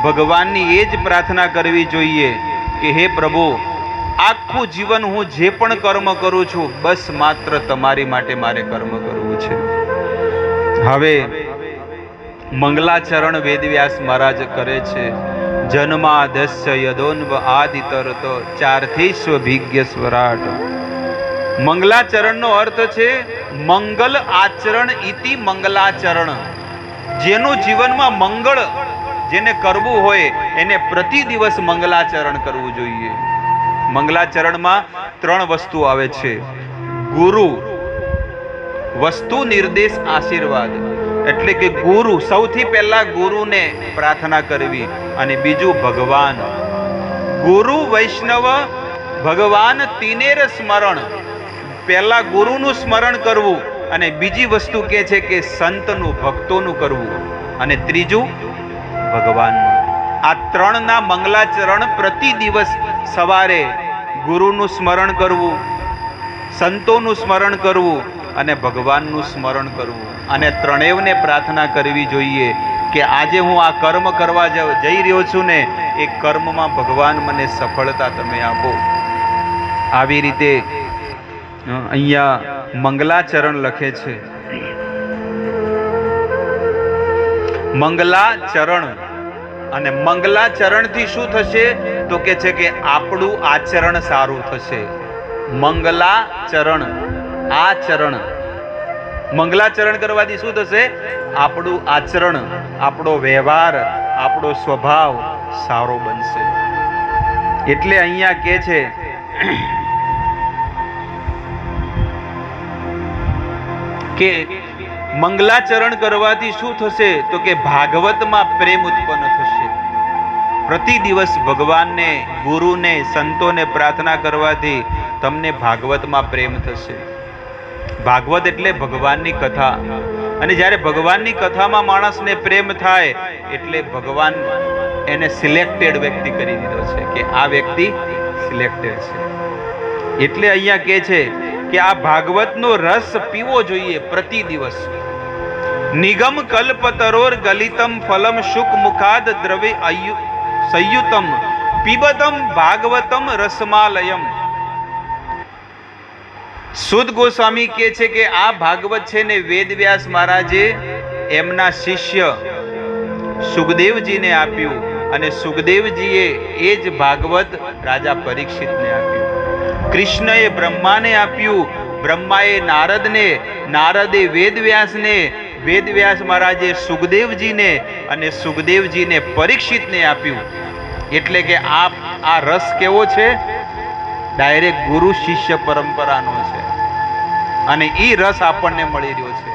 ભગવાનની એ જ પ્રાર્થના કરવી જોઈએ કે હે પ્રભુ, આખું જીવન હું જે પણ કર્મ કરું છું, બસ માત્ર તમારી માટે મારે કર્મ કરવું છે. હવે મંગલાચરણ વેદવ્યાસ મહારાજ કરે છે. જન્માદસ્ય યદોન્વ આદિતરત ચારથી સ્વભિજ્ઞ સ્વરાટ. મંગલાચરણનો અર્થ છે મંગલ આચરણ ઇતિ મંગલાચરણ. જેનું જીવનમાં મંગળ જેને કરવું હોય એને પ્રતિ દિવસ મંગલાચરણ કરવું જોઈએ. મંગલાચરણમાં 3 વસ્તુ આવે છે: ગુરુ, વસ્તુ, નિર્દેશ, આશીર્વાદ. એટલે કે ગુરુ, સૌથી પહેલા ગુરુને પ્રાર્થના કરવી, અને બીજું ભગવાન. ગુરુ, વૈષ્ણવ, ભગવાન તીનેર સ્મરણ. પહેલા ગુરુનું સ્મરણ કરવું, અને બીજી વસ્તુ કે છે કે સંતનું, ભક્તોનું કરવું, અને ત્રીજું ભગવાનનું. આ 3ના મંગલાચરણ પ્રતિ દિવસ સવારે ગુરુનું સ્મરણ કરવું, સંતોનું સ્મરણ કરવું અને ભગવાનનું સ્મરણ કરવું. અને ત્રણેયને પ્રાર્થના કરવી જોઈએ કે આજે હું આ કર્મ કરવા જઈ રહ્યો છું ને, એ કર્મમાં ભગવાન મને સફળતા તમે આપો. આવી રીતે અહીંયા મંગલાચરણ લખે છે. મંગલાચરણ. અને મંગલાચરણથી શું થશે? તો કે છે કે આપણું આચરણ સારું થશે. મંગલાચરણ, આચરણ. મંગલાચરણ કરવાથી શું થશે? આપણું આચરણ, આપણો વ્યવહાર, આપણો સ્વભાવ સારો બનશે. એટલે અહીંયા કે છે કે મંગલાચરણ કરવાથી શું થશે? તો કે ભાગવતમાં પ્રેમ ઉત્પન્ન થશે. પ્રતિ દિવસ ભગવાનને, ગુરુને, સંતોને પ્રાર્થના કરવાથી તમને ભાગવતમાં પ્રેમ થશે. ભાગવત એટલે ભગવાનની કથા. અને જ્યારે ભગવાનની કથામાં માણસને પ્રેમ થાય એટલે ભગવાન એને સિલેક્ટેડ વ્યક્તિ કરી દીધો છે કે આ વ્યક્તિ સિલેક્ટેડ છે. એટલે અહીંયા કહે છે કે આ ભાગવતનો રસ પીવો જોઈએ પ્રતિ દિવસ. નિગમ કલ્પતરોર ગલિતમ ફલમ શુક મુખાદ દ્રવ્ય સંયુતમ પીબતમ ભાગવતમ રસમાલયમ. સુદ ગોસ્વામી કહે છે કે આ ભાગવત છે ને વેદવ્યાસ મહારાજે એમના શિષ્ય સુખદેવજીને આપ્યું, અને સુખદેવજીએ એ જ ભાગવત રાજા પરીક્ષિતને આપ્યું. કૃષ્ણએ બ્રહ્માને આપ્યું, બ્રહ્માએ નારદને, નારદે વેદવ્યાસને, વેદવ્યાસ મહારાજે સુખદેવજીને અને સુખદેવજીને પરીક્ષિતને આપ્યું. એટલે કે આ રસ કેવો છે? ડાયરેક્ટ ગુરુ શિષ્ય પરંપરાનો છે અને એ રસ આપણને મળી રહ્યો છે.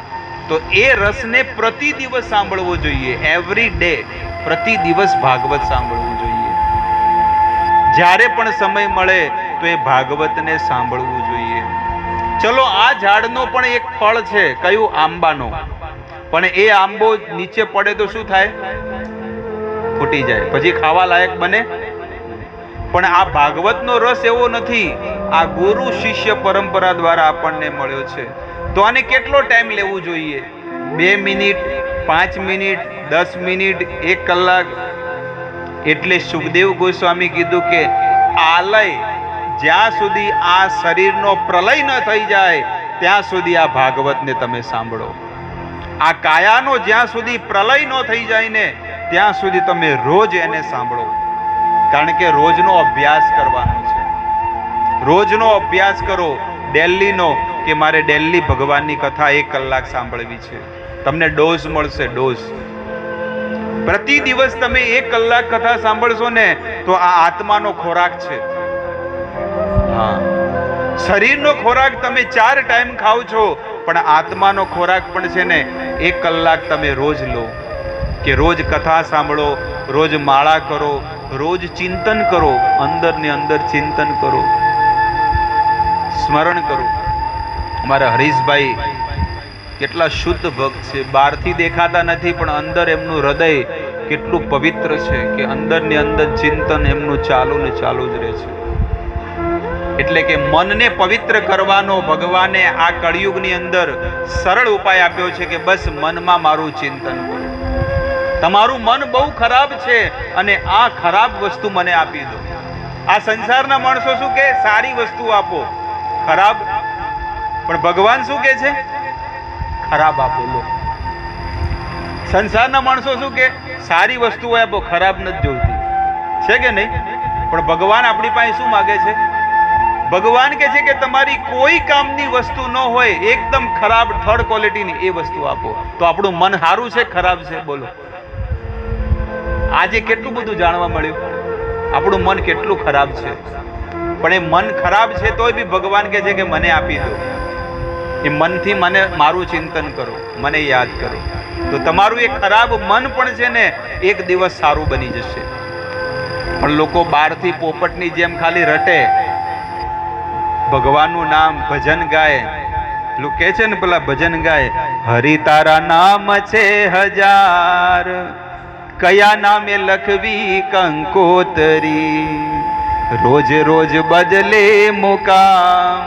તો એ રસને પ્રતિ દિવસ સાંભળવો જોઈએ. એવરી ડે પ્રતિ દિવસ ભાગવત સાંભળવું જોઈએ. જ્યારે પણ સમય મળે તો એ ભાગવતને સાંભળવું જોઈએ. ચલો, આ ઝાડનો પણ એક ફળ છે, કયું? આંબાનો. પણ એ આંબો નીચે પડે તો શું થાય? ફૂટી જાય, પછી ખાવા લાયક બને. પણ આ ભાગવતનો રસ એવો નથી. આ ગુરુ શિષ્ય પરંપરા દ્વારા આપણને મળ્યો છે. તો આને કેટલો ટાઈમ લેવું જોઈએ? 2 મિનિટ, 5 મિનિટ, 10 મિનિટ, 1 કલાક? એટલે સુખદેવ ગોસ્વામી કીધું કે આલય, જ્યાં સુધી આ શરીરનો પ્રલય ન થઈ જાય ત્યાં સુધી આ ભાગવતને તમે સાંભળો. આ કાયાનો જ્યાં સુધી પ્રલય ન થઈ જાય ને ત્યાં સુધી તમે રોજ એને સાંભળો. કારણ કે રોજનો અભ્યાસ કરવાનો છે. રોજનો અભ્યાસ કરો, ડેલીનો, કે મારે ડેલી ભગવાનની કથા 1 કલાક સાંભળવી છે. તમને ડોઝ મળશે, ડોઝ. પ્રતિ દિવસ તમે 1 કલાક કથા સાંભળશો ને તો આ આત્માનો ખોરાક છે. હા, શરીરનો ખોરાક તમે 4 ટાઈમ ખાવ છો, પણ આત્માનો ખોરાક પણ છે ને 1 કલાક તમે રોજ લો. કે રોજ કથા સાંભળો, રોજ માળા કરો, રોજ ચિંતન કરો, અંદર ને અંદર ચિંતન કરો, સ્મરણ કરો. અમારા હરીશભાઈ કેટલા શુદ્ધ ભક્ત છે. બહારથી દેખાતા નથી પણ અંદર એમનું હૃદય કેટલું પવિત્ર છે કે અંદર ને અંદર ચિંતન એમનું ચાલુ ને ચાલુ જ રહે છે. એટલે કે મનને પવિત્ર કરવાનો ભગવાને આ કળિયુગની અંદર સરળ ઉપાય આપ્યો છે કે બસ મનમાં મારું ચિંતન કરો. તમારું મન બહુ ખરાબ છે અને આ ખરાબ વસ્તુ મને આપી દો. આ સંસારના માણસો શું કહે? સારી વસ્તુ આપો, ખરાબ. પણ ભગવાન શું કહે છે? ખરાબ આપો. લો, સંસારના માણસો શું કહે? સારી વસ્તુઓ આપો, ખરાબ નથી જોઈતી. છે કે નહીં? પણ ભગવાન આપણી પાસે શું માગે છે? ભગવાન કહે છે કે તમારી કોઈ કામની વસ્તુ ન હોય, એકદમ ખરાબ, થર્ડ ક્વોલિટીની, એ વસ્તુ આપો. તો આપણું મન સારું છે ખરાબ છે? બોલો. આજે કેટલું બધું જાણવા મળ્યું. આપણું મન કેટલું ખરાબ છે. પણ એ મન ખરાબ છે તોય બી ભગવાન કહે છે કે મને આપી દો. એ મનથી મને મારું ચિંતન કરો, મને યાદ કરો. તો તમારું એ ખરાબ મન પણ છે ને એક દિવસ સારું બની જશે. પણ લોકો બહારથી પોપટની જેમ ખાલી રટે, ભગવાનનું નામ ભજન ગાય. લોકો કહે છે ને પેલા ભજન ગાય, હરિ તારા નામ છે 1000, કયા નામે લખવી કંકોતરી, રોજ રોજ બદલે મુકામ,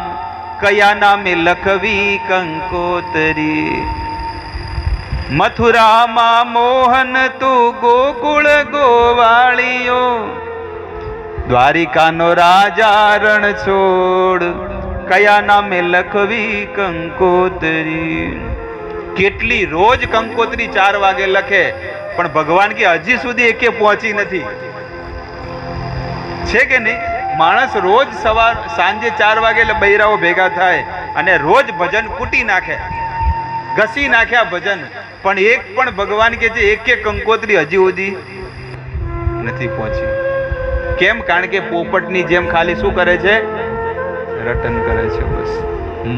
કયા નામે લખવી કંકોતરી. મથુરામાં મોહન તું ગોકુળ ગોવાળિયો, દ્વારિકાનો રાજા રણ છોડ, કયા નામે લખવી કંકોતરી. કેટલી રોજ કંકોત્રી 4 વાગે લખે, પણ ભગવાન કે હજી સુધી એકે પહોંચી નથી. છે કે નહીં? માણસ રોજ સાંજે 4 વાગે એટલે બૈરાઓ ભેગા થાય અને રોજ ભજન કૂટી નાખે, ઘસી નાખ્યા ભજન, પણ એક પણ ભગવાન કે છે એક કંકોત્રી હજી સુધી નથી પહોંચી. કેમ? કારણ કે પોપટની જેમ ખાલી શું કરે છે? રટન કરે છે. બસ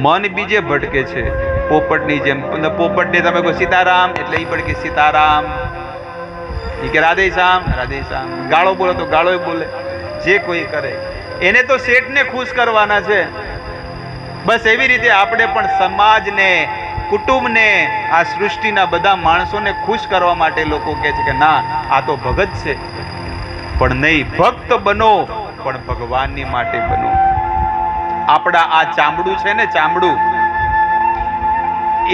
મન બીજે ભટકે છે પોપટની જેમ. પોપટને તમે કહો સીતારામ એટલે એ ભટકે સીતારામ, એ કે રાધે શ્યામ રાધે શ્યામ, ગાળો બોલો તો ગાળો બોલે. જે કોઈ કરે એને તો શેઠને ખુશ કરવાના છે. બસ એવી રીતે આપણે પણ સમાજને, કુટુંબને, આ સૃષ્ટિના બધા માણસોને ખુશ કરવા માટે લોકો કહે છે કે ના આ તો ભગત છે. પણ નહીં, ભક્ત બનો પણ ભગવાનની માટે બનો. આપણા આ ચામડું છે ને, ચામડું,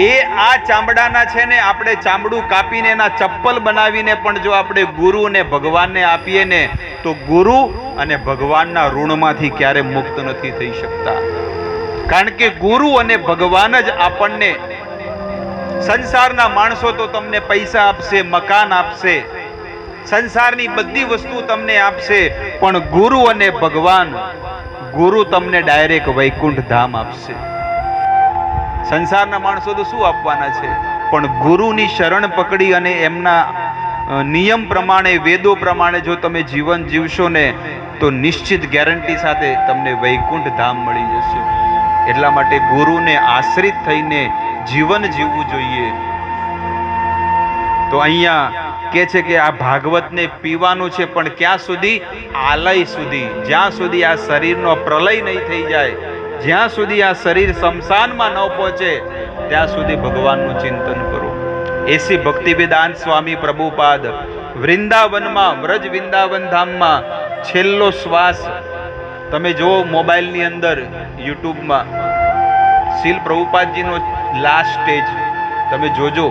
એ આ ચામડાના છે ને, આપણે ચામડું કાપીને એના ચપ્પલ બનાવીને પણ જો આપણે ગુરુ અને ભગવાનને આપીએ ને તો ગુરુ અને ભગવાનના ઋણમાંથી ક્યારે મુક્ત નથી થઈ શકતા. કારણ કે ગુરુ અને ભગવાન જ આપણને, સંસારના માણસો તો તમને પૈસા આપશે, મકાન આપશે, સંસારની બધી વસ્તુ તમને આપશે, પણ ગુરુ અને ભગવાન, ગુરુ તમને ડાયરેક્ટ વૈકુંઠ ધામ આપશે. સંસારના માણસો તો શું આપવાના છે? પણ ગુરુની શરણ પકડી અને એમના નિયમ પ્રમાણે, વેદો પ્રમાણે જો તમે જીવન જીવશો ને તો નિશ્ચિત ગેરંટી સાથે તમને વૈકુંઠ ધામ મળી જશે. એટલા માટે ગુરુને આશ્રિત થઈને જીવન જીવવું જોઈએ. તો અહીંયા કે છે કે આ ભાગવતને પીવાનું છે, પણ ક્યાં સુધી? આલય સુધી. જ્યાં સુધી આ શરીરનો પ્રલય નહીં થઈ જાય, જ્યાં સુધી આ શરીર શમશાનમાં ન પહોંચે, ત્યાં સુધી ભગવાનનું ચિંતન કરો. એસી ભક્તિવેદાંત સ્વામી પ્રભુપાદ વૃંદાવનમાં, વ્રજ વૃંદાવન ધામમાં છેલ્લો શ્વાસ તમે જુઓ મોબાઈલની અંદર, યુટ્યુબમાં, શીલ પ્રભુપાદજીનો લાસ્ટ સ્ટેજ તમે જોજો,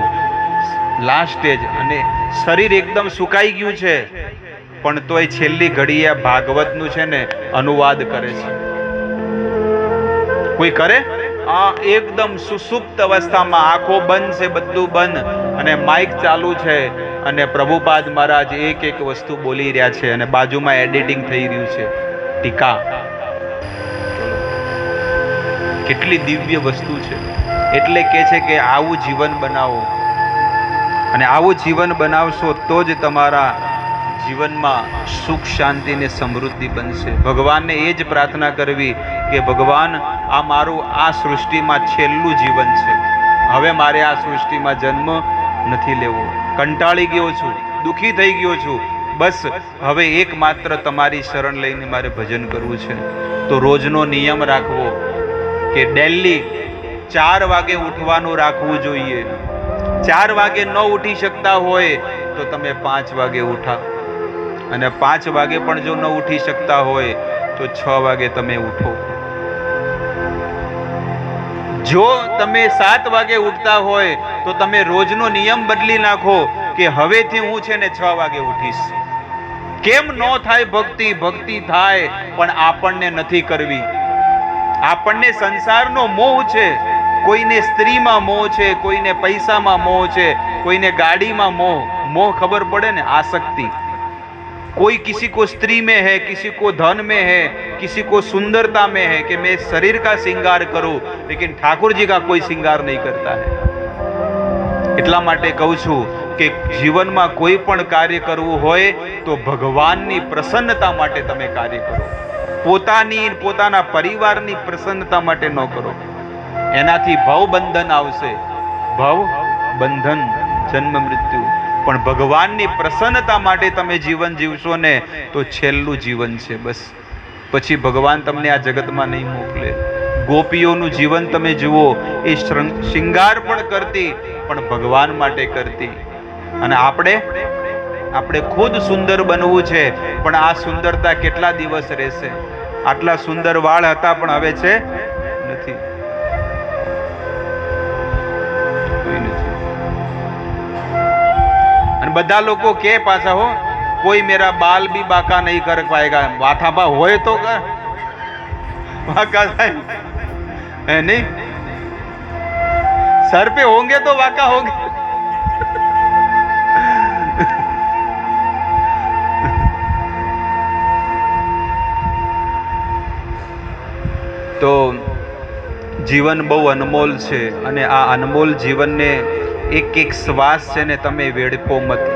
લાસ્ટ સ્ટેજ. અને શરીર એકદમ સુકાઈ ગયું છે, પણ તોય છેલ્લી ઘડીએ ભાગવતનું છે ને અનુવાદ કરે છે. કોઈ કરે? આ એકદમ સુસુપ્ત અવસ્થામાં, આંખો બંધ છે, બધું બંધ, અને માઇક ચાલુ છે, અને પ્રભુપાદ મહારાજ એક એક વસ્તુ બોલી રહ્યા છે, અને બાજુમાં એડિટિંગ થઈ રહ્યું છે, ટીકા. કેટલી દિવ્ય વસ્તુ છે. એટલે કે છે કે આવું જીવન બનાવો, અને આવું જીવન બનાવશો તો જ તમારા જીવનમાં સુખ, શાંતિ ને સમૃદ્ધિ બનશે. ભગવાનને એ જ પ્રાર્થના કરવી કે ભગવાન, આ મારું આ સૃષ્ટિમાં છેલ્લું જીવન છે, હવે મારે આ સૃષ્ટિમાં જન્મ નથી લેવો, કંટાળી ગયો છું, દુઃખી થઈ ગયો છું, બસ હવે એકમાત્ર તમારી શરણ લઈને મારે ભજન કરવું છે. તો રોજનો નિયમ રાખવો કે ડેલી 4 વાગે ઉઠવાનું રાખવું જોઈએ. 4 વાગે ન ઉઠી શકતા હોય તો તમે 5 વાગે ઉઠા, અને 5 વાગે પણ જો ન ઉઠી શકતા હોય તો 6 વાગે તમે ઉઠો. જો તમે 7 વાગે ઉઠતા હોય તો તમે રોજનો નિયમ બદલી નાખો કે હવેથી હું છે ને 6 વાગે ઉઠીશ. કેમ ન થાય ભક્તિ? ભક્તિ થાય, પણ આપણને નથી કરવી. આપણને સંસારનો મોહ છે, કોઈને સ્ત્રીમાં મોહ છે, કોઈને પૈસામાં મોહ છે, કોઈને ગાડીમાં મોહ. मोह खबर पड़े ना, आसक्ति. कोई किसी को स्त्री में है, किसी को धन में है, किसी को सुंदरता में है कि मैं शरीर का श्रृंगार करूं, लेकिन ठाकुर जी का कोई श्रृंगार नहीं करता है. એટલા માટે કહું છું કે જીવનમાં કોઈ પણ કાર્ય કરવું હોય તો ભગવાનની પ્રસન્નતા માટે તમે કાર્ય કરો. પોતાની પોતાના પરિવારની પ્રસન્નતા માટે ન કરો. એનાથી ભવ બંધન આવશે, ભવ બંધન, જન્મ મૃત્યુ. પણ ભગવાનની પ્રસન્નતા માટે તમે જીવન જીવશો ને તો છેલ્લું જીવન છે બસ. પછી ભગવાન તમને આ જગતમાં નહીં મોકલે. ગોપીઓનું જીવન તમે જુઓ, એ શૃંગાર પણ કરતી, પણ ભગવાન માટે કરતી. અને આપણે ખુદ સુંદર બનવું છે, પણ આ સુંદરતા કેટલા દિવસ રહેશે? આટલા સુંદર વાળ હતા પણ હવે છે નથી. અને બધા લોકો કે પાછા હો, કોઈ મેરા બાલ ભી બાકા નહીં કર પાएगा. વાથાપા હોય તો વાકા થાય है नहीं, सर पे होंगे तो वाका होंगे. तो જીવન બહુ અનમોલ છે, અને આ અનમોલ જીવનને એક એક શ્વાસ છે ને તમે વેડપો મત.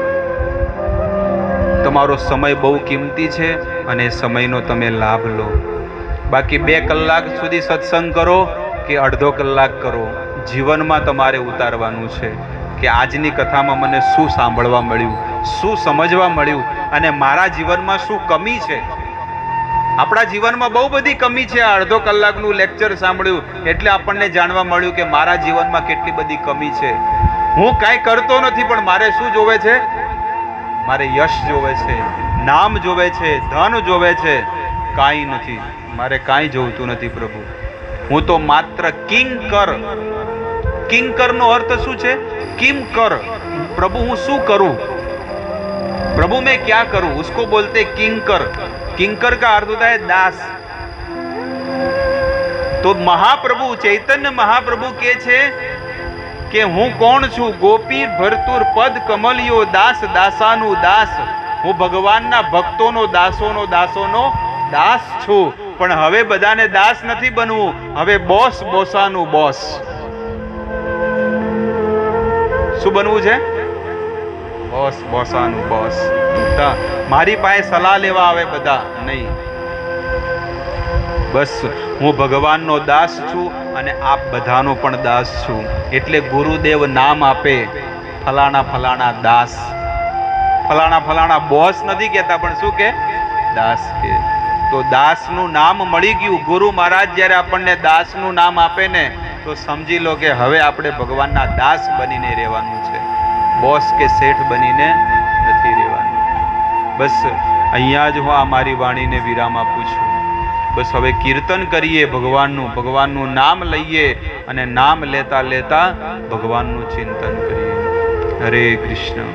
તમારો સમય બહુ કિંમતી છે, અને સમયનો તમે લાભ લો. બાકી 2 કલાક સુધી સત્સંગ કરો કે અડધો કલાક કરો, જીવનમાં તમારે ઉતારવાનું છે કે આજની કથામાં મને શું સાંભળવા મળ્યું, શું સમજવા મળ્યું, અને મારા જીવનમાં શું કમી છે. આપણા જીવનમાં બહુ બધી કમી છે. અડધો કલાકનું લેક્ચર સાંભળ્યું એટલે આપણને જાણવા મળ્યું કે મારા જીવનમાં કેટલી બધી કમી છે. હું કાંઈ કરતો નથી, પણ મારે શું જોવે છે? મારે યશ જોવે છે, નામ જોવે છે, ધન જોવે છે. કાંઈ નથી, મારે કાંઈ જોવતું નથી પ્રભુ. હું તો માત્ર કિંકર. કિંકર નો અર્થ શું છે? કિમ કર. प्रभु હું શું કરું? प्रभु मैं क्या करूं? उसको बोलते किंकर. किंकर का अर्थ होता है दास. तो महाप्रभु चैतन्य महाप्रभु के છે કે હું કોણ છું? ગોપી ભરતુર પદ કમલિયો દાસ, દાસાનું દાસ. હું ભગવાનના ભક્તોનો, દાસોનો દાસ છું. પણ હવે બધાને દાસ નથી બનવું, હવે બોસ, બોસાનું બોસ. શું બનવું છે? બોસ, બોસાનું બોસ. મારી પાસે સલાહ લેવા આવે બધા નહીં. બસ હું ભગવાનનો દાસ છું અને આપ બધાનો પણ દાસ છું. એટલે ગુરુદેવ નામ આપે, ફલાણા ફલાણા દાસ. ફલાણા ફલાણા બોસ નથી કહેતા, પણ શું કે? દાસ કે. તો દાસનું નામ મળી ગયું. ગુરુ મહારાજ જ્યારે આપણને દાસનું નામ આપે ને, તો સમજી લો કે હવે આપણે ભગવાનના દાસ બનીને રહેવાનું છે, બોસ કે શેઠ બનીને નથી રહેવાનું. બસ અહીંયા જ હું આ મારી વાણીને વિરામ આપું છું. બસ હવે કીર્તન કરીએ ભગવાનનું નામ લઈએ અને નામ લેતા લેતા ભગવાનનું ચિંતન કરીએ. હરે કૃષ્ણ.